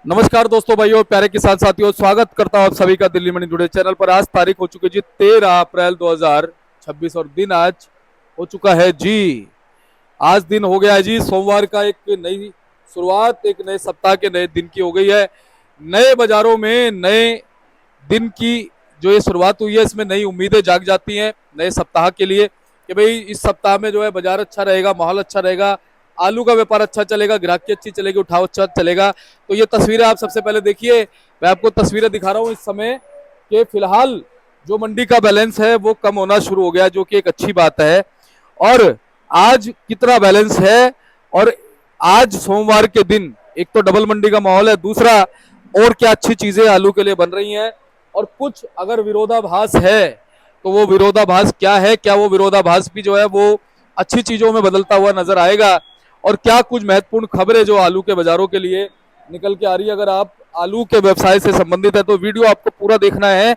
नमस्कार दोस्तों, भाइयों, प्यारे किसान साथियों, स्वागत करता हूं आप सभी का दिल्ली मंडी टुडे चैनल पर। आज तारीख हो चुकी है जी 13 अप्रैल 2026 और दिन आज हो चुका है जी। आज दिन हो गया है जी सोमवार का। एक नई शुरुआत, एक नए सप्ताह के नए दिन की हो गई है। नए बाजारों में नए दिन की जो ये शुरुआत हुई है, इसमें नई उम्मीदें जाग जाती हैं नए सप्ताह के लिए कि भाई इस सप्ताह में जो है बाजार अच्छा रहेगा, माहौल अच्छा रहेगा, आलू का व्यापार अच्छा चलेगा, ग्राहकी अच्छी चलेगी, उठाव अच्छा चलेगा। तो ये तस्वीरें आप सबसे पहले देखिए। मैं आपको तस्वीरें दिखा रहा हूँ इस समय कि फिलहाल जो मंडी का बैलेंस है वो कम होना शुरू हो गया, जो कि एक अच्छी बात है। और आज कितना बैलेंस है, और आज सोमवार के दिन एक तो डबल मंडी का माहौल है, दूसरा और क्या अच्छी चीजें आलू के लिए बन रही हैं, और कुछ अगर विरोधाभास है तो वो विरोधाभास क्या है, क्या वो विरोधाभास भी जो है वो अच्छी चीजों में बदलता हुआ नजर आएगा, और क्या कुछ महत्वपूर्ण खबरें जो आलू के बाजारों के लिए निकल के आ रही है। अगर आप आलू के व्यवसाय से संबंधित है तो वीडियो आपको पूरा देखना है।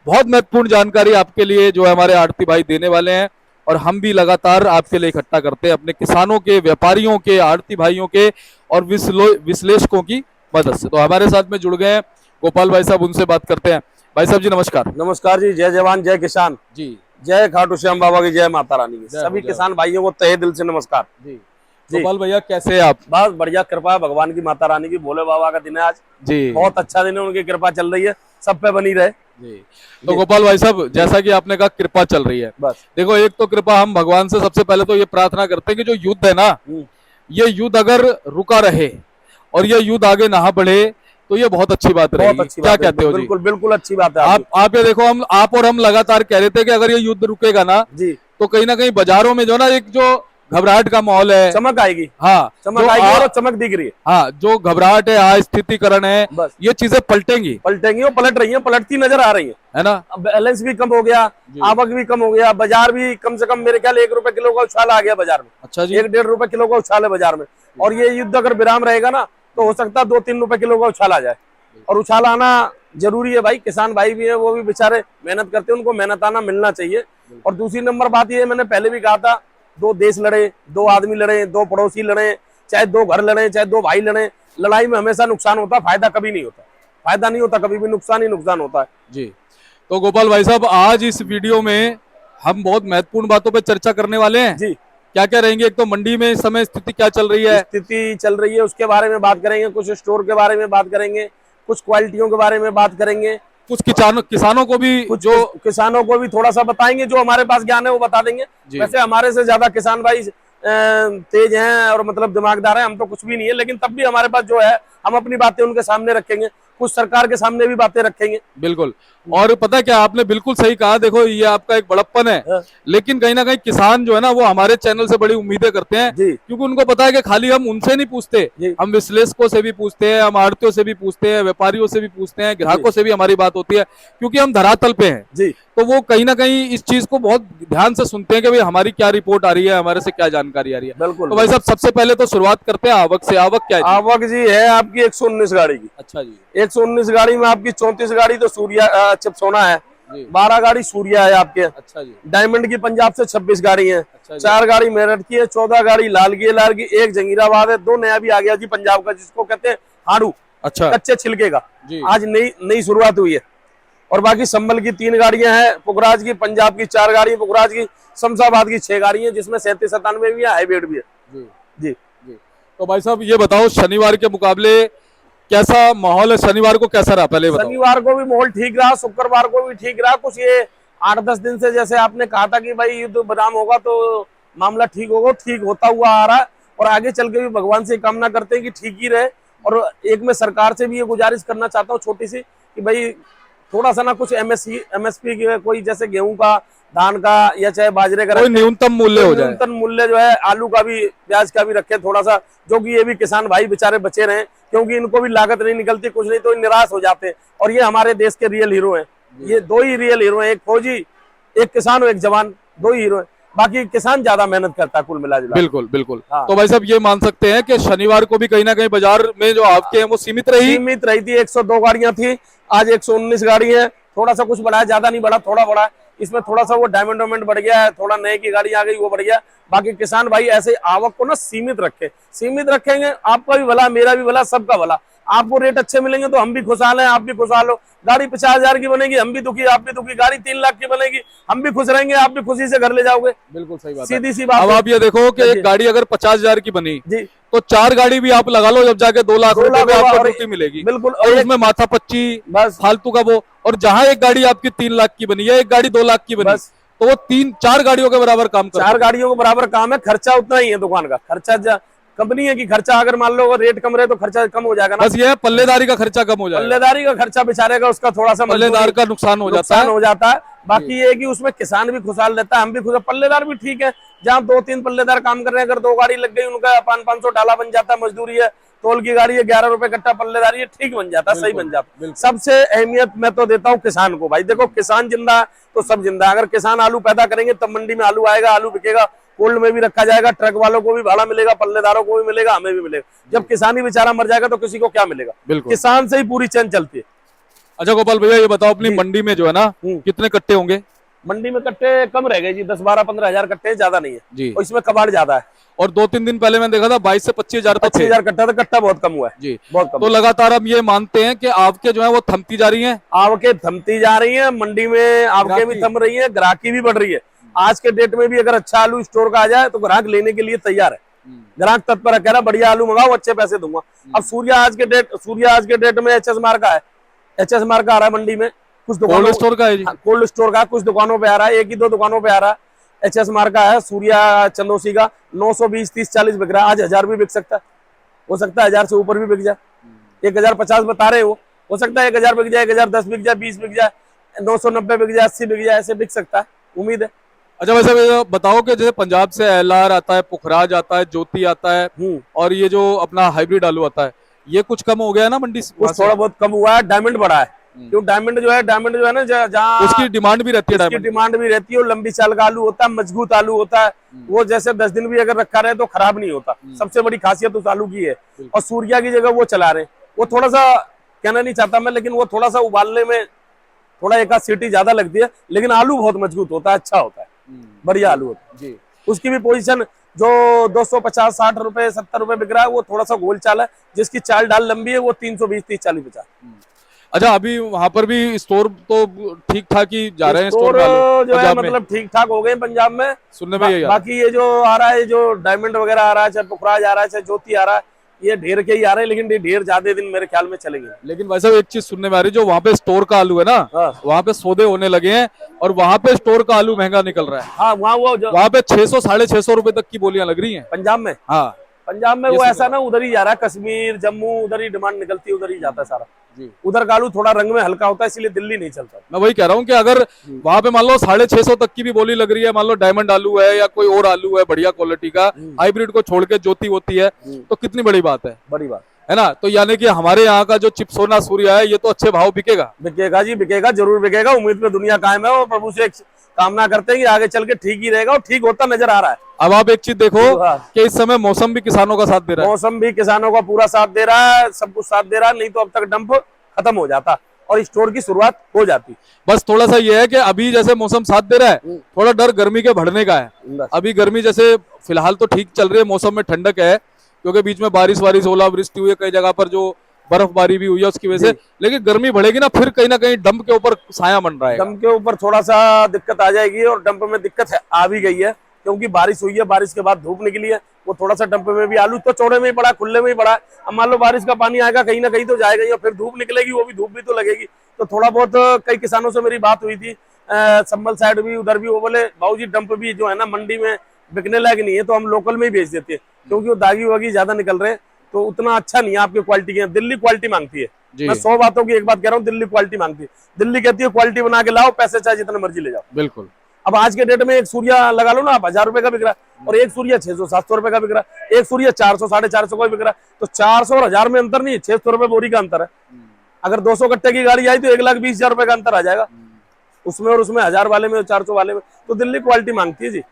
बहुत महत्वपूर्ण जानकारी आपके लिए जो है हमारे आड़ती भाई देने वाले हैं, और हम भी लगातार आपके लिए इकट्ठा करते हैं अपने किसानों के, व्यापारियों के, आड़ती भाइयों के और विश्लेषकों की मदद से। तो हमारे साथ में जुड़ गए हैं गोपाल भाई साहब, उनसे बात करते हैं। भाई साहब जी नमस्कार। नमस्कार जी। जय जवान जय किसान। जी। जय खाटू श्याम बाबा की, जय माता रानी की। जय सभी हो, जय किसान भाइयों को तहे दिल से नमस्कार जी। जी। गोपाल भैया कैसे हैं आप? बस बढ़िया, कृपा है भगवान की, माता रानी की, भोले बाबा का दिन है आज। जी। बहुत अच्छा दिन है, उनकी कृपा चल रही है, सब पे बनी रहे जी। तो जी। गोपाल भाई साहब, जैसा कि आपने कहा कृपा चल रही है, बस देखो एक तो कृपा हम भगवान से सबसे पहले तो ये प्रार्थना करते हैं कि जो युद्ध है ना, ये युद्ध अगर रुका रहे और ये युद्ध आगे ना बढ़े तो ये बहुत अच्छी बात रहेगी। बहुत अच्छी क्या बात है। कहते हो जी? बिल्कुल बिल्कुल अच्छी बात है आप ये देखो, आप और हम लगातार कह रहे थे कि अगर ये युद्ध रुकेगा ना जी। तो कहीं ना कहीं बाजारों में जो ना एक जो घबराहट का माहौल है, चमक आएगी। हाँ चमक आएगी और चमक दिख रही है। हाँ, जो घबराहट है, अस्थितीकरण है, बस ये चीजें पलटेंगी, पलटेंगी और पलट रही है, पलटती नजर आ रही है ना। अब बैलेंस भी कम हो गया, आवक भी कम हो गया, बाजार भी कम से कम मेरे ख्याल 1 रुपए किलो का उछाल आ गया बाजार में। अच्छा जी। 1-1.5 रुपए किलो का उछाल है बाजार में। और ये युद्ध अगर विराम रहेगा ना तो हो सकता है 2-3 रुपए किलो का उछाल आ जाए। और उछाल आना जरूरी है भाई। किसान भाई भी है, वो भी बेचारे मेहनत करते हैं, उनको मेहनत आना मिलना चाहिए। और दूसरी नंबर बात ये, मैंने पहले भी कहा था, 2 देश लड़े, 2 आदमी लड़े, 2 पड़ोसी लड़े, चाहे 2 घर लड़े, चाहे 2 भाई लड़े, लड़ाई में हमेशा नुकसान होता है, फायदा कभी नहीं होता। फायदा नहीं होता कभी भी, नुकसान ही नुकसान होता है जी। तो गोपाल भाई साहब, आज इस वीडियो में हम बहुत महत्वपूर्ण बातों पर चर्चा करने वाले हैं जी। क्या क्या रहेंगे? एक तो मंडी में इस समय स्थिति क्या चल रही है, स्थिति चल रही है उसके बारे में बात करेंगे, कुछ स्टोर के बारे में बात करेंगे, कुछ क्वालिटियों के बारे में बात करेंगे, कुछ किसानों को भी, कुछ जो किसानों को भी थोड़ा सा बताएंगे, जो हमारे पास ज्ञान है वो बता देंगे। वैसे हमारे से ज्यादा किसान भाई तेज हैं और मतलब दिमागदार हैं, हम तो कुछ भी नहीं है, लेकिन तब भी हमारे पास जो है हम अपनी बातें उनके सामने रखेंगे, कुछ सरकार के सामने भी बातें रखेंगे। बिल्कुल। और पता है क्या, आपने बिल्कुल सही कहा। देखो ये आपका एक बड़प्पन है, लेकिन कहीं ना कहीं किसान जो है ना वो हमारे चैनल से बड़ी उम्मीदें करते हैं, क्योंकि उनको पता है कि खाली हम उनसे नहीं पूछते, हम विश्लेषकों से भी पूछते हैं, हम आड़तियों से भी पूछते हैं, व्यापारियों से भी पूछते हैं, ग्राहकों से भी हमारी बात होती है, क्योंकि हम धरातल पे हैं जी। तो वो कहीं ना कहीं इस चीज को बहुत ध्यान से सुनते हैं कि भाई हमारी क्या रिपोर्ट आ रही है, हमारे से क्या जानकारी आ रही है। बिल्कुल। तो भाई साहब, सबसे पहले तो शुरुआत करते हैं आवक से। आवक क्या है? आवक जी है आपकी 119 गाड़ी की। अच्छा जी। 119 गाड़ी में आपकी 34 गाड़ी तो सूर्या चिपसोना है, 12 गाड़ी सूर्या है आपके। अच्छा जी। डायमंड की पंजाब से 26 गाड़ी है। अच्छा, 4 गाड़ी मेरठ की है, 14 गाड़ी लाल की है, एक जंगीराबाद है, 2 नया भी आ गया जी पंजाब का, जिसको कहते हैं हाड़ू। अच्छा, कच्चे छिलके का। आज नई शुरुआत हुई है। और बाकी संभल की 3 गाड़ियां हैं, पुखराज की, पंजाब की 4 गाड़ी, पुखराज की, शमशाबाद की 6 गाड़ी है, जिसमें 37-97 भी है, हाईब्रिड भी है जी। जी जी। तो भाई साहब ये बताओ, शनिवार के मुकाबले कैसा माहौल है? शनिवार को कैसा रहा पहले बताओ। शनिवार को भी माहौल ठीक रहा, शुक्रवार को भी ठीक रहा। कुछ ये 8-10 दिन से, जैसे आपने कहा था कि भाई युद्ध विराम होगा तो मामला ठीक होगा, ठीक होता हुआ आ रहा है। और आगे चल के भी भगवान से कामना करते हैं कि ठीक ही रहे। और एक मैं सरकार से भी ये गुजारिश करना चाहता हूँ छोटी सी, कि भाई थोड़ा सा ना कुछ एमएसपी की कोई, जैसे गेहूं का, धान का, या चाहे बाजरे का, न्यूनतम मूल्य हो जाए। न्यूनतम मूल्य जो है आलू का भी, प्याज का भी रखे थोड़ा सा, जो कि ये भी किसान भाई बेचारे बचे रहे, क्योंकि इनको भी लागत नहीं निकलती, कुछ नहीं तो निराश हो जाते हैं। और ये हमारे देश के रियल हीरो हैं, ये 2 ही रियल हीरो हैं, एक फौजी, एक किसान और एक जवान, 2 ही हीरो हैं। बाकी किसान ज्यादा मेहनत करता है कुल मिला जुला। बिल्कुल बिल्कुल। हाँ। तो भाई साहब ये मान सकते हैं कि शनिवार को भी कहीं ना कहीं बाजार में जो आपके हैं वो सीमित रही थी। 102 गाड़ियां थी, आज 119 गाड़ी है। थोड़ा सा कुछ बढ़ा है, ज्यादा नहीं बढ़ा, थोड़ा बढ़ा है। इसमें थोड़ा सा वो डायमंड बढ़ गया है, थोड़ा नए की गाड़ी आ गई वो बढ़ गया। बाकी किसान भाई ऐसे आवक को ना सीमित रखे, सीमित रखेंगे, आपका भी भला, मेरा भी भला, सबका भला। आपको रेट अच्छे मिलेंगे तो हम भी खुशहाल हैं, आप भी खुशहाल हो। गाड़ी 50,000 की बनेगी, हम भी दुखी, आप भी दुखी। गाड़ी 3 लाख की बनेगी, हम भी खुश रहेंगे, आप भी खुशी से घर ले जाओगे। बिल्कुल सही बात है। सीधी सी बात अब है। आप ये देखो कि एक गाड़ी अगर 50,000 की बनी जी तो 4 गाड़ी भी आप लगा लो, जब जाके 2 लाख 2 रुपए लाख में होगा आपको और ड्यूटी मिलेगी। बिल्कुल। और उसमें माथा पच्ची बस फालतू का वो, और जहां एक गाड़ी आपकी 3 लाख की बनी है, एक गाड़ी 2 लाख की बनी, बस तो वो 3-4 गाड़ियों के बराबर काम कर 4 गाड़ियों को बराबर काम है। खर्चा उतना ही है दुकान का खर्चा। कंपनी है कि खर्चा अगर मान लो रेट कम रहे तो खर्चा कम हो जाएगा ना। बस ये है पल्लेदारी का खर्चा कम हो जाएगा, पल्लेदारी का खर्चा बेचारे का उसका थोड़ा सा पल्लेदार का नुकसान हो जाता है। हो जाता है। बाकी ये है कि उसमें किसान भी खुशहाल रहता है, हम भी खुश, पल्लेदार भी ठीक है। जहाँ 2-3 पल्लेदार काम कर रहे हैं, अगर 2 गाड़ी लग गई, उनका 500-500 डाला बन जाता है। मजदूरी है, तोल की गाड़ी है, 11 रुपए कट्टा, पल्लेदारी है, ठीक बन जाता है, सही बन जाता है। सबसे अहमियत मैं तो देता हूँ किसान को। भाई देखो, किसान जिंदा है तो सब जिंदा है। अगर किसान आलू पैदा करेंगे तब मंडी में आलू आएगा, आलू बिकेगा, कोल्ड में भी रखा जाएगा, ट्रक वालों को भी भाड़ा मिलेगा, पल्लेदारों को भी मिलेगा, हमें भी मिलेगा। जब किसान ही बेचारा मर जाएगा तो किसी को क्या मिलेगा। किसान से ही पूरी चैन चलती है। अच्छा गोपाल भैया, ये बताओ अपनी मंडी में जो है ना, कितने कट्टे होंगे? मंडी में कट्टे कम रह गए जी, 10-12-15 हजार कट्टे, ज्यादा नहीं है जी। और इसमें कबाड़ ज्यादा है। और 2-3 दिन पहले मैंने देखा था 22 से 25 हजार 25 हजार कट्टा था, कट्टा बहुत कम हुआ है जी, बहुत कम। तो लगातार हम ये मानते हैं कि आवके जो है वो थमती जा रही हैं। आवके थमती जा रही है, मंडी में आवके भी थम रही है, ग्राहकी भी बढ़ रही है। आज के डेट में भी अगर अच्छा आलू स्टोर का आ जाए तो ग्राहक लेने के लिए तैयार है। ग्राहक तत्पर है, कह रहा बढ़िया आलू मंगाओ, अच्छे पैसे दूंगा। अब सूर्या आज के डेट में एचएस मार्क का है, एचएस मार्क का आ रहा है मंडी में। कुछ कोल्ड स्टोर का है जी, कोल्ड स्टोर का कुछ दुकानों पे आ रहा है, 1 ही 2 दुकानों पे आ रहा है। एचएस मार्क का है, सूर्या चंदोसी का 920, 30, 40 बिक रहा है। आज 1000 भी बिक सकता है, हो सकता है 1000 से ऊपर भी बिक जाए। 1050 बता रहे हो सकता है 1000 बिक जाए, 1010 बिक जाए, 20 बिक जाए, 990 बिक जाए, 80 बिक जाए, ऐसे बिक सकता है, उम्मीद है। अच्छा वैसे बताओ कि जैसे पंजाब से एलआर आता है, पुखराज आता है, ज्योति आता है, और ये जो अपना हाइब्रिड आलू आता है, ये कुछ कम हो गया है ना मंडी से? कुछ थोड़ा बहुत कम हुआ है। डायमंड बढ़ा है, क्यों? डायमंड जो है ना, जहाँ उसकी डिमांड भी रहती है, डिमांड भी रहती है। और लंबी चाल का आलू होता है, मजबूत आलू होता है, वो जैसे 10 दिन भी अगर रखा रहे तो खराब नहीं होता। सबसे बड़ी खासियत उस आलू की है। और सूर्या की जगह वो चला रहे, वो थोड़ा सा कहना नहीं चाहता मैं, लेकिन वो थोड़ा सा उबालने में थोड़ा 1 सीटी ज्यादा लगती है, लेकिन आलू बहुत मजबूत होता है, अच्छा होता है, बढ़िया आलू होता है जी। उसकी भी पोजीशन जो 250-60 रुपए 70 रुपए बिक रहा है, वो थोड़ा सा गोल चाल है। जिसकी चाल डाल लंबी है वो 320, 30, 40, 50। अच्छा अभी वहां पर भी स्टोर तो ठीक ठाक ही जा रहे हैं, स्टोर जो है मतलब ठीक ठाक हो गए पंजाब में, सुनने में यही। बाकी ये जो आ रहा है, जो डायमंड वगैरह आ रहा है, चाहे पुखराज आ रहा है, चाहे ज्योति आ रहा है, ये ढेर के ही आ रहे हैं, लेकिन ढेर ज्यादा दिन मेरे ख्याल में चलेंगे। लेकिन वैसे एक चीज सुनने में आ रही है, जो वहाँ पे स्टोर का आलू है ना, वहाँ पे सौदे होने लगे हैं, और वहाँ पे स्टोर का आलू महंगा निकल रहा है। हाँ, वहाँ पे 600-650 रुपए तक की बोलियां लग रही हैं पंजाब में। हाँ, पंजाब में वो ऐसा ना, उधर ही जा रहा है, कश्मीर, जम्मू, उधर ही डिमांड निकलती है, उधर ही जाता है सारा जी। उधर का आलू थोड़ा रंग में हल्का होता है, इसलिए दिल्ली नहीं चलता। मैं वही कह रहा हूँ कि अगर वहाँ पे मान लो 650 तक की भी बोली लग रही है, मान लो डायमंड आलू है या कोई और आलू है बढ़िया क्वालिटी का, हाइब्रिड को छोड़ के ज्योति होती है, तो कितनी बड़ी बात है, बड़ी बात है ना। तो यानी कि हमारे यहाँ का जो चिपसोना सूर्या है, ये तो अच्छे भाव बिकेगा। बिकेगा जी, बिकेगा, जरूर बिकेगा। उम्मीद पे दुनिया कायम है, और प्रभु से कामना करते हैं कि आगे चल के ठीक ही रहेगा, और ठीक होता नजर आ रहा है। अब आप एक चीज देखो कि इस समय मौसम भी किसानों का साथ दे रहा है, मौसम भी किसानों का पूरा साथ दे रहा है, सब कुछ साथ दे रहा है। नहीं तो अब तक डंप खत्म हो जाता और स्टोर की शुरुआत हो जाती। बस थोड़ा सा ये है कि अभी जैसे मौसम साथ दे रहा है, थोड़ा डर गर्मी के बढ़ने का है। अभी गर्मी जैसे फिलहाल तो ठीक चल रही है, मौसम में ठंडक है, क्योंकि बीच में बारिश ओलावृष्टि हुई है, कई जगह पर जो बर्फबारी भी हुई है उसकी वजह से। लेकिन गर्मी बढ़ेगी ना, फिर कहीं ना कहीं डंप के ऊपर साया बन रहा है, डंप के ऊपर थोड़ा सा दिक्कत आ जाएगी, और डंप में दिक्कत है, आ भी गई है, क्योंकि बारिश हुई है, बारिश के बाद धूप निकली है। वो थोड़ा सा डंप में भी, आलू तो चौड़े में ही पड़ा, खुले में ही पड़ा। अब मान लो बारिश का पानी आएगा, कहीं ना कहीं तो जाएगा ही, और फिर धूप निकलेगी, वो भी धूप भी तो लगेगी। तो थोड़ा बहुत कई किसानों से मेरी बात हुई थी, संभल साइड भी, उधर भी, वो बोले बाबूजी डंप भी जो है ना मंडी में बिकने लायक नहीं है, तो हम लोकल में ही बेच देते हैं, क्योंकि वो दागी वागी ज्यादा निकल रहे हैं, तो उतना अच्छा नहीं है आपकी क्वालिटी के। दिल्ली क्वालिटी मांगती है, मैं 100 बातों की एक बात कह रहा हूँ, दिल्ली क्वालिटी मांगती है। दिल्ली कहती है क्वालिटी बना के लाओ, पैसे चाहे जितना मर्जी ले जाओ। बिल्कुल। अब आज के डेट में एक सूर्या लगा लो ना आप, 1000 रुपए का बिक रहा है, और एक सूर्या 600-700 रुपए का बिक रहा है, एक सूर्या 400-450 का बिक रहा है। तो 400 और 1000 में अंतर नहीं है, 600 रुपए बोरी का अंतर है। अगर 200 कट्टे की गाड़ी आई तो 1,20,000 रुपए का अंतर आ जाएगा उसमें, और उसमें 1000 वाले में, 400 वाले में। तो दिल्ली क्वालिटी मांगती है जी।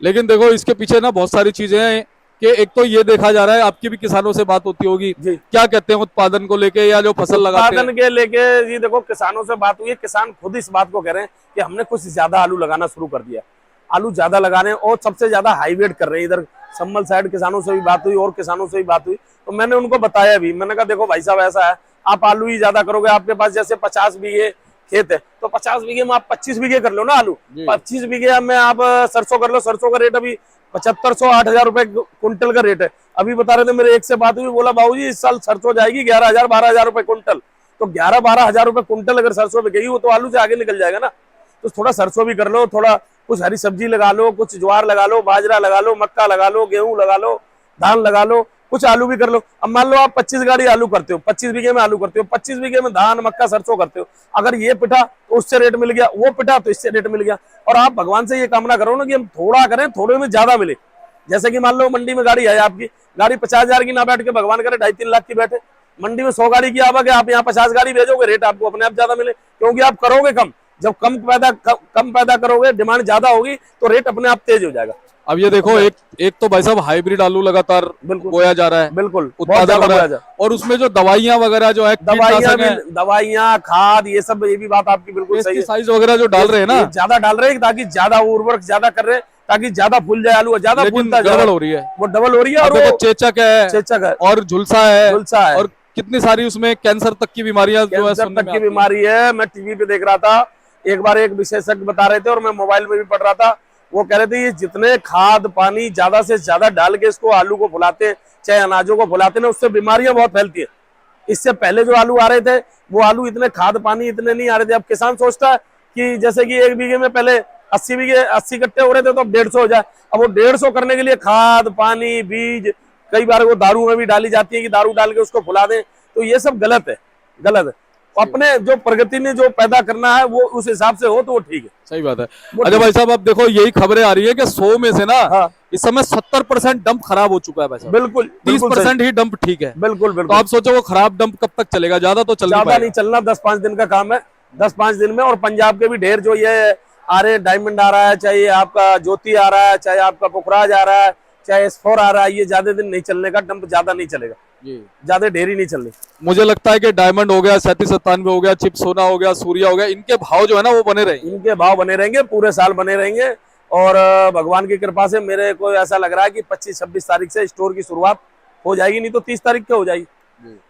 लेकिन देखो इसके पीछे ना बहुत सारी चीजें हैं, कि एक तो ये देखा जा रहा है, आपकी भी किसानों से बात होती होगी, क्या कहते हैं उत्पादन को लेके, या जो फसल लगाते हैं उत्पादन के लेके जी। देखो किसानों से बात हुई है, किसान खुद इस बात को कह रहे हैं कि हमने कुछ ज्यादा आलू लगाना शुरू कर दिया। आलू ज्यादा लगा रहे हैं और सबसे ज्यादा हाई वेट कर रहे हैं। इधर सम्मल साइड किसानों से भी बात हुई और किसानों से भी बात हुई, तो मैंने उनको बताया भी, मैंने कहा देखो भाई साहब ऐसा है, आप आलू ही ज्यादा करोगे, आपके पास जैसे 50 बीघे खेत है तो 50 बीघे में आप 25 बीघे कर लो ना आलू, 25 बीघे में आप सरसों कर लो। सरसों का रेट अभी 7500 8000 रुपए कुंटल का रेट है। अभी बता रहे थे, मेरे एक से बात हुई, बोला बाबूजी इस साल सरसों जाएगी 11,000 12,000 रुपए कुंटल। तो 11-12 हजार रुपए कुंटल अगर सरसों पे गई वो तो आलू से आगे निकल जाएगा ना। तो थोड़ा सरसों भी कर लो, थोड़ा कुछ हरी सब्जी लगा लो, कुछ ज्वार लगा लो, बाजरा लगा लो, मक्का लगा लो, गेहूं लगा लो, धान लगा लो, कुछ आलू भी कर लो। अब मान लो आप 25 गाड़ी आलू करते हो, 25 बीघे में आलू करते हो, 25 बीघे में धान मक्का सरसों करते हो, अगर ये पिटा तो उससे रेट मिल गया, वो पिटा तो इससे रेट मिल गया। और आप भगवान से ये कामना करो ना कि हम थोड़ा करें, थोड़े में ज्यादा मिले। जैसे कि मान लो मंडी में गाड़ी है आपकी, गाड़ी 50,000 की ना बैठ के भगवान करे 2.5-3 लाख की बैठे, मंडी में 100 गाड़ी की आवक है, आप यहाँ 50 गाड़ी भेजोगे, रेट आपको अपने आप ज्यादा मिले, क्योंकि आप करोगे कम। जब कम पैदा करोगे, डिमांड ज्यादा होगी तो रेट अपने आप तेज हो जाएगा। अब ये देखो, एक तो भाई साहब हाइब्रिड आलू लगातार बोया जा रहा है, बिल्कुल उत्पादन हो रहा है, और उसमें जो दवाइयां वगैरह जो है, दवाइयां खाद ये सब, ये भी बात आपकी बिल्कुल सही है, पेस्टिसाइड्स वगैरह जो डाल रहे हैं ना, ज्यादा डाल रहे हैं ताकि ज्यादा उर्वरक ज्यादा कर रहे हैं, ताकि ज्यादा फूल जाए आलू, ज्यादा फूलता गड़बड़ हो रही है, वो डबल हो रही है। और चेचक है और झुलसा है और कितनी सारी उसमें कैंसर तक की बीमारियां जो है, कैंसर तक की बीमारी है। मैं टीवी पे देख रहा था एक बार, एक विशेषज्ञ बता रहे थे और मैं मोबाइल में भी पढ़ रहा था, वो कह रहे थे ये जितने खाद पानी ज्यादा से ज्यादा डाल के इसको आलू को फुलाते हैं, चाहे अनाजों को फुलाते हैं, उससे बीमारियां बहुत फैलती है। इससे पहले जो आलू आ रहे थे वो आलू इतने खाद पानी इतने नहीं आ रहे थे। अब किसान सोचता है कि जैसे कि 1 बीघे में पहले 80 कट्टे हो रहे थे तो अब 150 हो जाए। अब वो 150 करने के लिए खाद पानी बीज, कई बार वो दारू में भी डाली जाती है कि दारू डाल के उसको फुला दें, तो ये सब गलत है, गलत है। अपने जो प्रगति ने जो पैदा करना है वो उस हिसाब से हो तो वो ठीक है। सही बात है। अच्छा भाई साहब, अब देखो यही खबरें आ रही है कि 100 में से ना इस समय 70% डंप खराब हो चुका है भाई साहब। बिल्कुल 30% ही डंप ठीक है। बिल्कुल बिल्कुल। तो आप सोचो वो खराब डंप कब तक चलेगा? ज्यादा तो ज्यादा नहीं चलना, 10-5 दिन का काम है, 10-5 दिन में। और पंजाब के भी ढेर जो ये आ रहे, डायमंड आ रहा है, चाहे आपका ज्योति आ रहा है, चाहे आपका पुखराज आ रहा है, चाहे S4 आ रहा है, ये ज्यादा दिन नहीं चलने का, डंप ज्यादा नहीं चलेगा, ज्यादा ढेरी नहीं चलनी। मुझे लगता है कि डायमंड हो गया, 37-97 हो गया, चिप सोना हो गया, सूर्या हो गया, इनके भाव जो है ना वो बने रहेंगे, इनके भाव बने रहेंगे, पूरे साल बने रहेंगे। और भगवान की कृपा से मेरे को ऐसा लग रहा है कि 25-26 तारीख से स्टोर की शुरुआत हो जाएगी, नहीं तो 30 तारीख को हो जाएगी।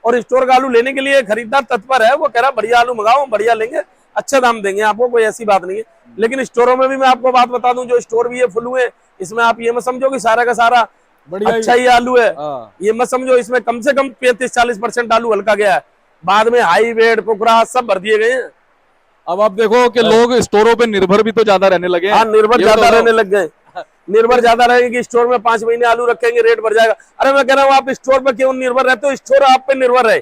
और स्टोर का आलू लेने के लिए खरीदार तत्पर है, वो कह रहा बढ़िया आलू मंगाओ, बढ़िया लेंगे, अच्छा दाम देंगे आपको, कोई ऐसी बात नहीं है। लेकिन स्टोरों में भी मैं आपको बात बता दूं, जो स्टोर भी ये फुल हुए, इसमें आप ये मत समझो कि सारा का सारा अच्छा ही आलू है, ये मत समझो। इसमें कम से कम 35-40% आलू हल्का गया है, बाद में हाई वेट पुकरा सब भर दिए गए हैं। अब आप देखो कि लोग स्टोरों पे निर्भर भी तो ज्यादा रहने लगे हैं। हाँ, निर्भर ज्यादा रहने लग गए, निर्भर ज्यादा रहेंगे कि स्टोर में 5 महीने आलू रखेंगे, रेट बढ़ जाएगा। अरे मैं कह रहा हूँ आप स्टोर पे क्यों निर्भर रहते हो? स्टोर आप पे निर्भर रहे,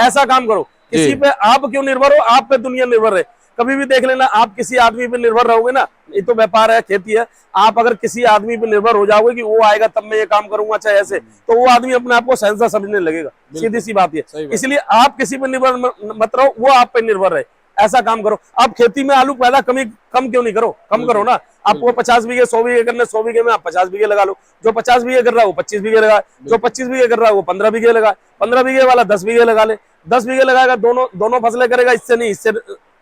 ऐसा काम करो। किसी पे आप क्यों निर्भर हो? आप पे दुनिया निर्भर रहे। कभी भी देख लेना, आप किसी आदमी पे निर्भर रहोगे ना, ये तो व्यापार है, खेती है, आप अगर किसी आदमी पे निर्भर हो जाओगे कि वो आएगा तब मैं ये काम करूंगा, चाहे ऐसे, तो वो आदमी अपने आप को शहंशाह समझने लगेगा। सीधी सी बात है। इसलिए आप किसी पे निर्भर मत रहो, वो आप पे निर्भर रहे, ऐसा काम करो। आप खेती में आलू पैदा कम क्यों नहीं करो? कम करो ना। आपको 50 बीघे 100 बीघे करने, 100 बीघे में आप 50 बीघे लगा लो। जो 50 बीघे कर रहा है वो 25 बीघे लगाए, जो 25 बीघे कर रहा है वो 15 बीघे लगाए, 15 बीघे वाला 10 बीघे लगा ले, 10 बीघे लगाएगा, दोनों फसलें करेगा, इससे नहीं इससे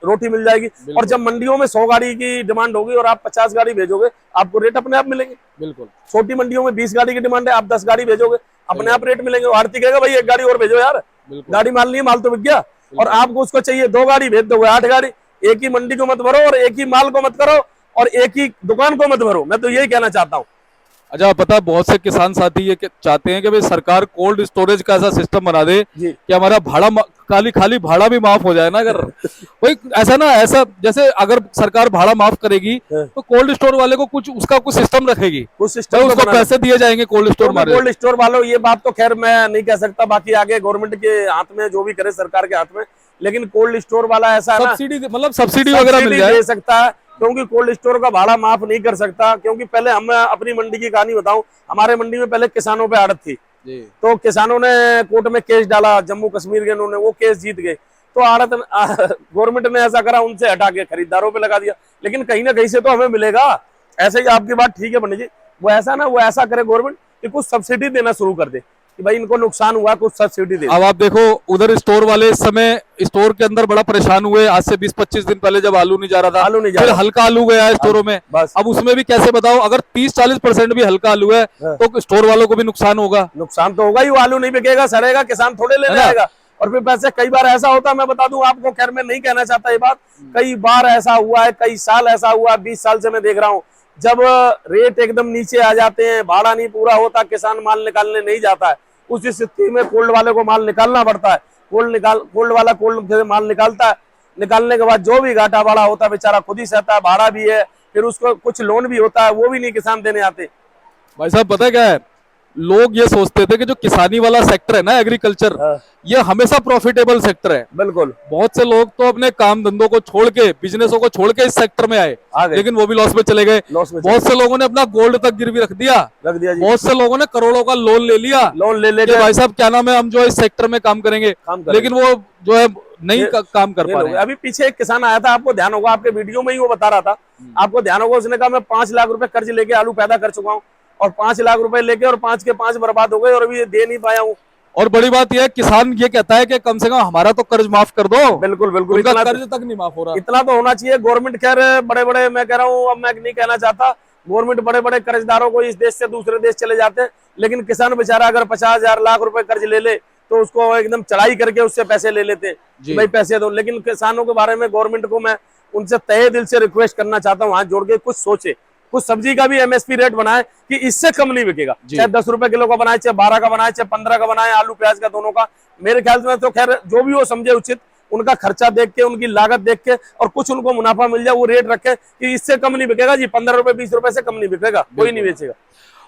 रोटी मिल जाएगी। और जब मंडियों में 100 गाड़ी की डिमांड होगी और आप 50 गाड़ी भेजोगे, आपको रेट अपने आप मिलेंगे। बिल्कुल। छोटी मंडियों में 20 गाड़ी की डिमांड है, आप 10 गाड़ी भेजोगे, अपने आप रेट मिलेंगे। आरती कहेगा भाई 1 गाड़ी और भेजो यार, गाड़ी माल नहीं है, माल तो बिक गया। और आपको उसको चाहिए 2 गाड़ी, भेज दोगे 8 गाड़ी। एक ही मंडी को मत भरो और एक ही माल को मत करो और एक ही दुकान को मत भरो। मैं तो यही कहना चाहता हूँ। अच्छा, पता है बहुत से किसान साथी ये चाहते हैं कि भाई सरकार कोल्ड स्टोरेज का ऐसा सिस्टम बना दे कि हमारा भाड़ा खाली भाड़ा भी माफ हो जाए ना। अगर कोई ऐसा जैसे अगर सरकार भाड़ा माफ करेगी तो कोल्ड स्टोर वाले को कुछ उसका कुछ सिस्टम रखेगी, कुछ सिस्टम, उसको पैसे दिए जाएंगे कोल्ड स्टोर वालों। ये बात तो खैर मैं नहीं कह सकता, बाकी आगे गवर्नमेंट के हाथ में, जो भी करे सरकार के हाथ में। लेकिन कोल्ड स्टोर वाला ऐसा है, सब्सिडी वगैरह मिल जाए, दे सकता है, क्योंकि कोल्ड स्टोर का भाड़ा माफ नहीं कर सकता। क्योंकि पहले हम अपनी मंडी की कहानी बताऊं, हमारे मंडी में पहले किसानों पे आड़त थी, तो किसानों ने कोर्ट में केस डाला, जम्मू कश्मीर के, उन्होंने वो केस जीत गए। तो आड़त गवर्नमेंट ने ऐसा करा, उनसे हटा के खरीदारों पे लगा दिया। लेकिन कहीं ना कहीं से तो हमें मिलेगा। ऐसे ही आपकी बात ठीक है पंडित जी, वो ऐसा करे गवर्नमेंट कि कुछ सब्सिडी देना शुरू कर दे, कि भाई इनको नुकसान हुआ, कुछ सब्सिडी दे। अब आप देखो उधर स्टोर वाले इस समय स्टोर के अंदर बड़ा परेशान हुए, आज से 20-25 दिन पहले जब आलू नहीं जा रहा था, आलू नहीं जा फिर रहा, हल्का आलू गया है स्टोरों में। बस अब उसमें भी कैसे बताओ, अगर 30-40% भी हल्का आलू है तो स्टोर वालों को भी नुकसान होगा। नुकसान तो होगा ही, वो आलू नहीं बिकेगा, सड़ेगा, किसान थोड़े लेने आएगा। और फिर पैसे कई बार ऐसा होता है, मैं बता दूं आपको, खैर मैं नहीं कहना चाहता ये बात, कई बार ऐसा हुआ है, कई साल ऐसा हुआ, 20 साल से मैं देख रहा हूं, जब रेट एकदम नीचे आ जाते हैं, भाड़ा नहीं पूरा होता, किसान माल निकालने नहीं जाता है, उस स्थिति में कोल्ड वाले को माल निकालना पड़ता है। कोल्ड वाला कोल्ड से माल निकालता है, निकालने के बाद जो भी घाटा भाड़ा होता है बेचारा खुद ही सहता है, भाड़ा भी है, फिर उसको कुछ लोन भी होता है, वो भी नहीं किसान देने आते। भाई साहब पता है क्या है, लोग ये सोचते थे कि जो किसानी वाला सेक्टर है ना, एग्रीकल्चर, ये हमेशा प्रॉफिटेबल सेक्टर है। बिल्कुल, बहुत से लोग तो अपने काम धंधों को छोड़ के, बिजनेसों को छोड़ के इस सेक्टर में आए, लेकिन वो भी लॉस में चले गए। बहुत से लोगों ने अपना गोल्ड तक गिरवी रख दिया जी। बहुत से लोगों ने करोड़ों का लोन ले लिया, भाई साहब क्या नाम है, हम जो है इस सेक्टर में काम करेंगे, लेकिन वो जो है नहीं काम कर पा रहे। अभी पीछे एक किसान आया था, आपको ध्यान होगा, आपके वीडियो में ही वो बता रहा था, आपको ध्यान होगा, उसने कहा मैं 5 लाख रुपए कर्ज लेके आलू पैदा कर चुका हूँ, और 5 लाख रुपए लेके और 5 के 5 बर्बाद हो गए, और अभी ये दे नहीं पाया हूँ। और बड़ी बात यह है, किसान ये कहता है कि कम से कम हमारा तो कर्ज माफ कर दो। बिल्कुल बिल्कुल, इतना कर्ज तक नहीं माफ हो रहा। इतना तो होना चाहिए। गवर्नमेंट खैर बड़े बड़े, मैं कह रहा हूँ, अब मैं नहीं कहना चाहता, गवर्नमेंट बड़े बड़े कर्जदारों को इस देश से दूसरे देश चले जाते हैं, लेकिन किसान बेचारा अगर 50,000 लाख रुपए कर्ज ले ले तो उसको एकदम चढ़ाई करके उससे पैसे ले लेते हैं, भाई पैसे दो। लेकिन किसानों के बारे में गवर्नमेंट को मैं उनसे तहे दिल से रिक्वेस्ट करना चाहता हूँ, हाथ जोड़ के कुछ सोचे, कुछ सब्जी का भी एमएसपी रेट बनाए कि इससे कम नहीं बिकेगा, चाहे 10 रुपए किलो का बनाए, चाहे 12 का बनाए, चाहे 15 का बनाए, आलू प्याज का दोनों का। मेरे ख्याल में तो खैर जो भी वो समझे उचित, उनका खर्चा देख के, उनकी लागत देख के, और कुछ उनको मुनाफा मिल जाए, वो रेट रखे कि इससे कम नहीं बिकेगा जी, 15 रुपए 20 रुपए से कम नहीं बिकेगा, कोई नहीं बेचेगा।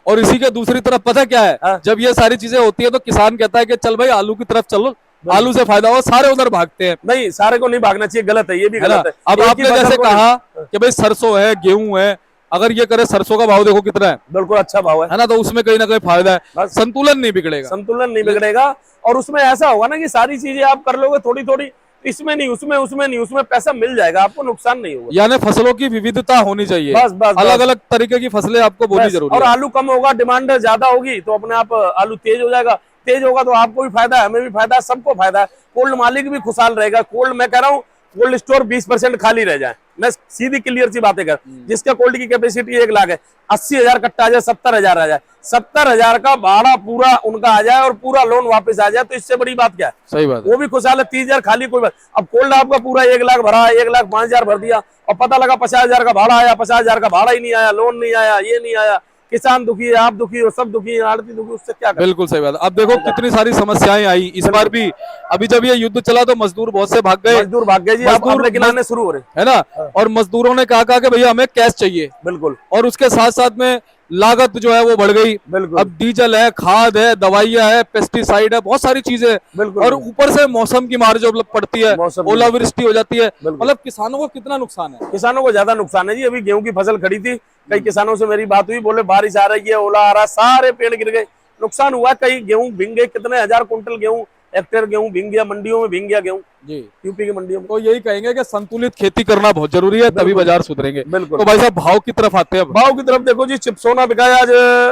और इसी के दूसरी तरफ पता क्या है, जब ये सारी चीजें होती है तो किसान कहता है कि चल भाई आलू की तरफ चलो, आलू से फायदा हो, सारे उधर भागते हैं। नहीं, सारे को नहीं भागना चाहिए, गलत है, ये भी गलत है। अब आपने जैसे कहा कि भाई सरसों है, गेहूं है, अगर ये करे, सरसों का भाव देखो कितना है, बिल्कुल अच्छा भाव है ना, तो उसमें कहीं ना कहीं फायदा है, संतुलन नहीं बिगड़ेगा, संतुलन नहीं बिगड़ेगा। और उसमें ऐसा होगा ना कि सारी चीजें आप कर लोगे थोड़ी थोड़ी, इसमें नहीं उसमें, उसमें नहीं उसमें, पैसा मिल जाएगा, आपको नुकसान नहीं होगा। यानी फसलों की विविधता होनी चाहिए, बस अलग अलग तरीके की फसलें आपको बोनी जरूरी है। और आलू कम होगा, डिमांड ज्यादा होगी, तो अपने आप आलू तेज हो जाएगा, तेज होगा तो आपको भी फायदा है, हमें भी फायदा है, सबको फायदा है, कोल्ड मालिक भी खुशहाल रहेगा। कोल्ड, मैं कह रहा हूँ, कोल्ड स्टोर 20% खाली रह जाए, मैं सीधी क्लियर सी बातें कर, जिसका कोल्ड की कैपेसिटी 1 लाख है, 80,000 कट्टा आ जाए, 70,000 आ जाए, 70,000 का भाड़ा पूरा उनका आ जाए और पूरा लोन वापस आ जाए, तो इससे बड़ी बात क्या है? सही बात है। वो भी खुशहाल है, 30,000 खाली, कोई बात। अब कोल्ड आपका पूरा 1 लाख भरा है, 1,05,000 भर दिया, और पता लगा 50,000 का भाड़ा आया, 50,000 का भाड़ा ही नहीं आया, लोन नहीं आया, ये नहीं आया, किसान दुखी है, आप दुखी हो, सब दुखी है, आड़ती दुखी, उससे क्या करें? बिल्कुल सही बात है। अब देखो कितनी सारी समस्याएं आई इस बार भी, अभी जब ये युद्ध चला तो मजदूर बहुत से भाग गए, मजदूर भाग गए जी, मजदूर गिनाने शुरू हो रहे है ना, और मजदूरों ने कहा कि भैया हमें कैश चाहिए, बिल्कुल, और उसके साथ साथ में लागत जो है वो बढ़ गई, अब डीजल है, खाद है, दवाइयां है, पेस्टिसाइड है, बहुत सारी चीजें, और ऊपर से मौसम की मार जो पड़ती है, ओलावृष्टि हो जाती है, मतलब किसानों को कितना नुकसान है? किसानों को ज्यादा नुकसान है जी। अभी गेहूं की फसल खड़ी थी, कई किसानों से मेरी बात हुई, बोले बारिश आ रही है, ओला आ रहा, सारे पेड़ गिर गए, नुकसान हुआ, कई गेहूं भींग गए, कितने हजार कुंटल गेहूं, हेक्टेयर गेहूं भींग गया, मंडियों में भींग गया गेहूं जी, यूपी की मंडियों में। तो यही कहेंगे कि संतुलित खेती करना बहुत जरूरी है, तभी बाजार सुधरेंगे। बिल्कुल। तो भाई साहब भाव की तरफ आते हैं। भाव की तरफ देखो जी, चिपसोना बिकाया आज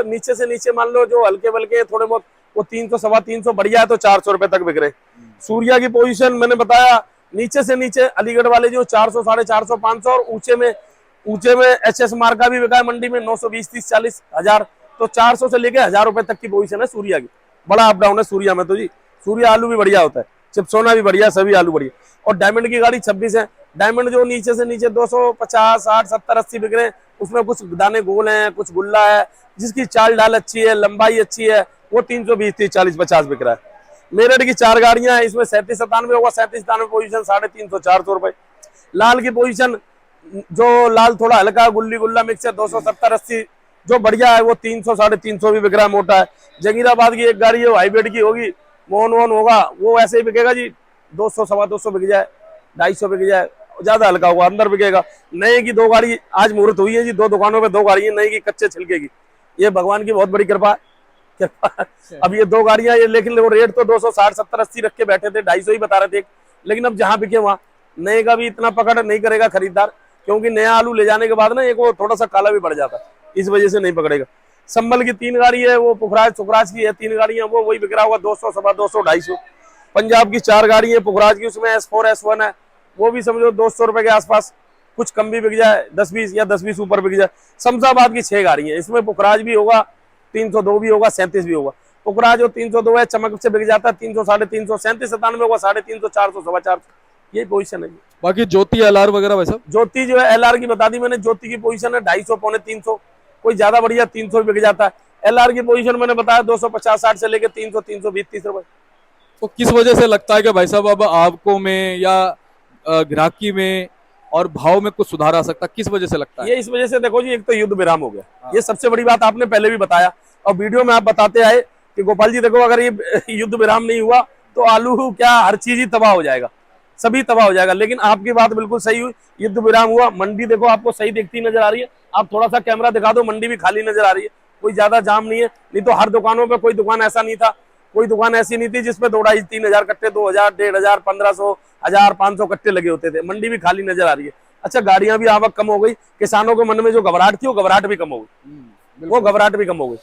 नीचे से नीचे, मान लो जो हल्के बल्के थोड़े बहुत, वो 300 सवा 300, बढ़िया है तो 400 रुपए तक बिक रहे। सूर्या की पोजीशन मैंने बताया, नीचे से नीचे अलीगढ़ वाले जो 400, 450, 500, और ऊंचे में एचएस मार्क का भी बिका है मंडी में 920, 30, 40 हजार, तो 400 से लेके 1000 रुपए तक की पोजीशन है सूर्या की। बड़ा अप डाउन है सूर्या में तो जी, सूर्या आलू भी बढ़िया होता है, चिपसोना भी बढ़िया, सभी आलू बढ़िया। और डायमंड की गाड़ी 26 है, डायमंड जो नीचे से नीचे 250, 60, 70, 80 बिक रहे हैं, उसमें कुछ दाने गोल हैं, कुछ गुल्ला है, जिसकी चाल डाल अच्छी है, लंबाई अच्छी है, वो 320, 30, 40, 50 बिक रहा है। मेरठ की 4 गाड़ियां हैं, इसमें 37, 97 होगा, 37, 97 पोजीशन 350, 400 रुपए। लाल की पोजीशन, जो लाल थोड़ा हल्का गुल्ली गुल्ला मिक्स है, 270, 80, जो बढ़िया है वो 300, 350 भी बिक रहा है, मोटा है। जंगीराबाद की एक गाड़ी है, वो हाइब्रिड की होगी, मोहन वोन होगा, वो ऐसे ही बिकेगा जी, 200, सवा 200 बिक जाए, 250 बिक जाए, ज्यादा हल्का होगा अंदर बिकेगा। नए की 2 गाड़ी आज मुहूर्त हुई है जी, 2 दुकानों पे 2 गाड़ी है नई की, कच्चे छिलके की, ये भगवान की बहुत बड़ी कृपा है। अब ये 2 गाड़ियां ये, लेकिन वो रेट तो 260, 70, 80 रख के बैठे थे, 250 ही बता रहे थे, लेकिन अब जहां बिके वहां नए का भी इतना पकड़ नहीं करेगा खरीदार, क्योंकि नया आलू ले जाने के बाद ना एक वो थोड़ा सा काला भी बढ़ जाता है, इस वजह से नहीं पकड़ेगा। संभल की 3 गाड़ी है, वो पुखराज सुखराज की है 3 गाड़ियां, वो वही बिक रहा होगा 200, 250, 250। पंजाब की 4 गाड़ी है पुखराज की, उसमें S4 S1 है, वो भी समझो 200 रुपए के आसपास, कुछ कम भी बिक जाए 10-20 या 10-20 ऊपर बिक जाए। शमशाबाद की 6 गाड़ी है, इसमें पुखराज भी होगा, 302 भी होगा, 37 भी होगा। पुखराज जो 302 है चमक से बिक जाता है 300, 350, 37, 97 होगा 350, 400, 450, ये पोजीशन है। बाकी ज्योति LR वगैरह भाई साहब? ज्योति जो है LR की बता दी मैंने, ज्योति की पोजीशन है 250, 350, कोई ज्यादा बढ़िया 300 बिक जाता है। LR की पोजीशन मैंने बताया 250-60 से लेके 300, 320, 30 रुपए। तो किस वजह से लगता है कि भाई साहब अब आपको में या ग्राहकी में और भाव में कुछ सुधार आ सकता है, किस वजह से लगता है? ये इस वजह से देखो जी, एक तो युद्ध विराम हो गया, ये सबसे बड़ी बात आपने पहले भी बताया और वीडियो में आप बताते आए कि गोपाल जी देखो अगर ये युद्ध विराम नहीं हुआ तो आलू क्या हर चीज ही तबाह हो जाएगा, सभी तबाह हो जाएगा। लेकिन आपकी बात बिल्कुल सही हुई, युद्ध विराम हुआ, मंडी देखो आपको सही दिखती नजर आ रही है। आप थोड़ा सा कैमरा दिखा दो, मंडी भी खाली नजर आ रही है, कोई ज्यादा जाम नहीं है। नहीं तो हर दुकानों पे कोई दुकान ऐसा नहीं था, कोई दुकान ऐसी नहीं थी जिसपे 2,500-3,000 कट्टे, 2,000, 1,500, 1,500, 1,000, 500 कट्टे लगे होते थे। मंडी भी खाली नजर आ रही है। अच्छा, गाड़ियां भी आवक कम हो गई, किसानों के मन में जो घबराहट थी वो घबराहट भी कम हो गई, वो घबराहट भी कम हो गई।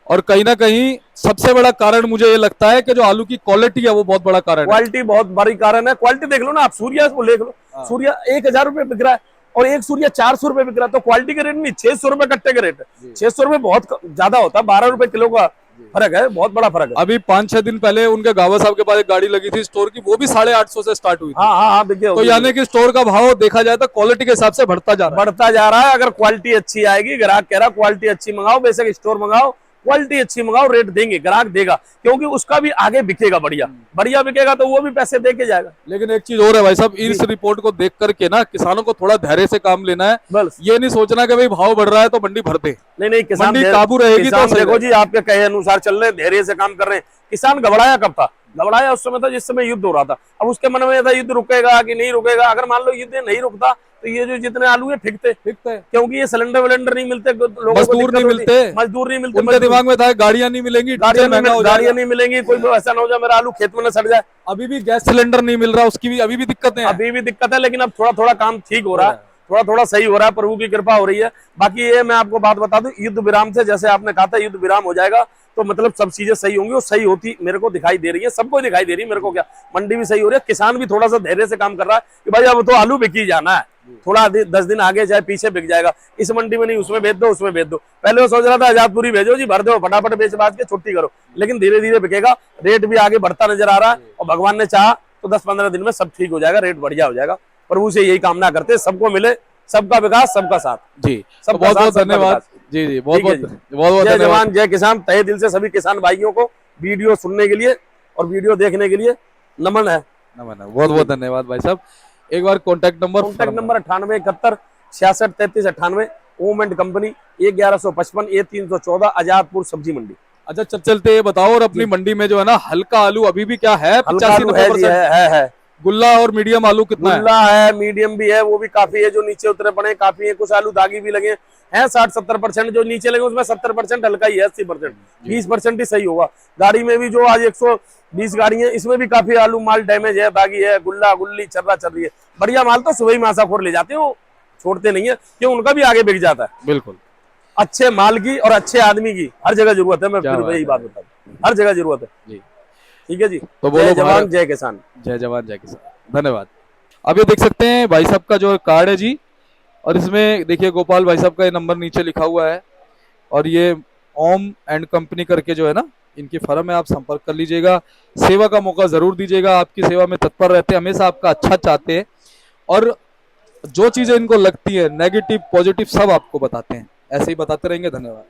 और कहीं ना कहीं सबसे बड़ा कारण मुझे ये लगता है कि जो आलू की क्वालिटी है वो बहुत बड़ा कारण है। क्वालिटी बहुत बड़ी कारण है। क्वालिटी देख लो ना आप, सूर्या को देख लो, सूर्या 1,000 रुपए बिक रहा है और एक सूर्या 400 रुपए बिक रहा है, तो क्वालिटी के रेट नहीं, 600 रुपए कट्टे के रेट है। 600 रुपए बहुत ज्यादा होता है, 12 रुपए किलो का फर्क है, बहुत बड़ा फर्क है। अभी 5-6 दिन पहले उनके गावा साहब के पास एक गाड़ी लगी थी स्टोर की, वो भी 850 से स्टार्ट हुई थी। हाँ हाँ हाँ, देखिए तो यानी कि स्टोर का भाव देखा जाए तो क्वालिटी के हिसाब से बढ़ता जा रहा है। अगर क्वालिटी अच्छी आएगी, ग्राहक कह रहा क्वालिटी अच्छी मंगाओ, बेशक स्टोर मंगाओ, क्वालिटी अच्छी मंगाओ, रेट देंगे, ग्राहक देगा, क्योंकि उसका भी आगे बिकेगा, बढ़िया बढ़िया बिकेगा तो वो भी पैसे दे के जाएगा। लेकिन एक चीज और है भाई साहब, इस रिपोर्ट को देख करके ना किसानों को थोड़ा धैर्य से काम लेना है। बस ये नहीं सोचना कि भाई भाव बढ़ रहा है तो मंडी भर दे। नहीं, किसान मंडी काबू रहेगी तो देखो जी, आपके कहे अनुसार चल रहे हैं, धैर्य से काम कर रहे हैं। किसान घबराया कब था? घबराया उस समय था जिस समय युद्ध हो रहा था। अब उसके मन में था युद्ध रुकेगा कि नहीं रुकेगा। अगर मान लो युद्ध नहीं रुकता तो ये जो जितने आलू है फिकते, क्योंकि ये सिलेंडर विलेंडर नहीं मिलते, मजदूर नहीं मिलते, उनके दिमाग में था गाड़ियां नहीं मिलेंगी, गाड़ियां नहीं मिलेंगी, कोई ऐसा ना हो जाए मेरा आलू खेत में न सड़ जाए। अभी भी गैस सिलेंडर नहीं मिल रहा, उसकी भी अभी भी दिक्कत है, लेकिन अब थोड़ा थोड़ा काम ठीक हो रहा है, थोड़ा थोड़ा सही हो रहा है, प्रभु की कृपा हो रही है। बाकी ये मैं आपको बात बता दूं, युद्ध विराम से, जैसे आपने कहा था युद्ध विराम हो जाएगा तो मतलब सब चीजें सही होंगी, और सही होती मेरे को दिखाई दे रही है, सबको दिखाई दे रही है। मेरे को क्या, मंडी भी सही हो रही है, किसान भी थोड़ा सा धैर्य से काम कर रहा है कि भाई अब तो आलू बिक ही जाना है, थोड़ा 10 दिन आगे जाए पीछे बिक जाएगा, इस मंडी में नहीं उसमें बेच दो, उसमें बेच दो। पहले वो सोच रहा था आजादपुरी भेजो जी, भर दो, फटाफट बेच बाज के छुट्टी करो, लेकिन धीरे धीरे बिकेगा, रेट भी आगे बढ़ता नजर आ रहा है, और भगवान ने चाहा तो 10-15 दिन में सब ठीक हो जाएगा, रेट बढ़िया हो जाएगा। प्रभु से यही कामना करते, सबको मिले, सबका विकास, सबका साथ जी। सब बहुत बहुत धन्यवाद जी, बहुत बहुत जय जवान जय किसान। तहे दिल से सभी किसान भाइयों को वीडियो सुनने के लिए और वीडियो देखने के लिए नमन है, बहुत बहुत धन्यवाद भाई साहब। एक बार contact number 9871 66 33 98, Om and company, 1155 A314 Azadpur Sabzi Mandi. अच्छा, चलते ये बताओ, और अपनी मंडी में जो है ना हल्का आलू अभी भी क्या है? 85-90% है। गुल्ला और मीडियम आलू कितना है? गुल्ला है, मीडियम भी है, वो भी काफी है, जो नीचे उतरे पड़े काफी है, कुछ आलू दागी भी लगे हैं, 60-70%, जो नीचे लगे उसमें 70% हल्का ही है, 80%, 20% ही सही होगा। गाड़ी में भी जो आज 120 गाड़ी है, इसमें भी काफी आलू माल डैमेज है, दागी है, गुल्ला गुल्ली चर्रा चल रही है। बढ़िया माल तो सुबह ही मासाखोर ले जाते हैं, वो छोड़ते नहीं है, क्यों उनका भी आगे बिक जाता है। बिल्कुल, अच्छे माल की और अच्छे आदमी की हर जगह जरूरत है, मैं फिर यही बात बता दूं, हर जगह जरूरत है जी। ठीक है जी, तो बोलो जवान जय किसान, जय जवान जय किसान, धन्यवाद। अब ये देख सकते हैं भाई साहब का जो कार्ड है जी, और इसमें देखिए गोपाल भाई साहब का ये नंबर नीचे लिखा हुआ है, और ये ओम एंड कंपनी करके जो है ना इनकी फर्म है, आप संपर्क कर लीजिएगा। सेवा का मौका जरूर दीजिएगा, आपकी सेवा में तत्पर रहते हैं, हमेशा आपका अच्छा चाहते हैं, और जो चीजें इनको लगती है नेगेटिव पॉजिटिव सब आपको बताते हैं, ऐसे ही बताते रहेंगे। धन्यवाद।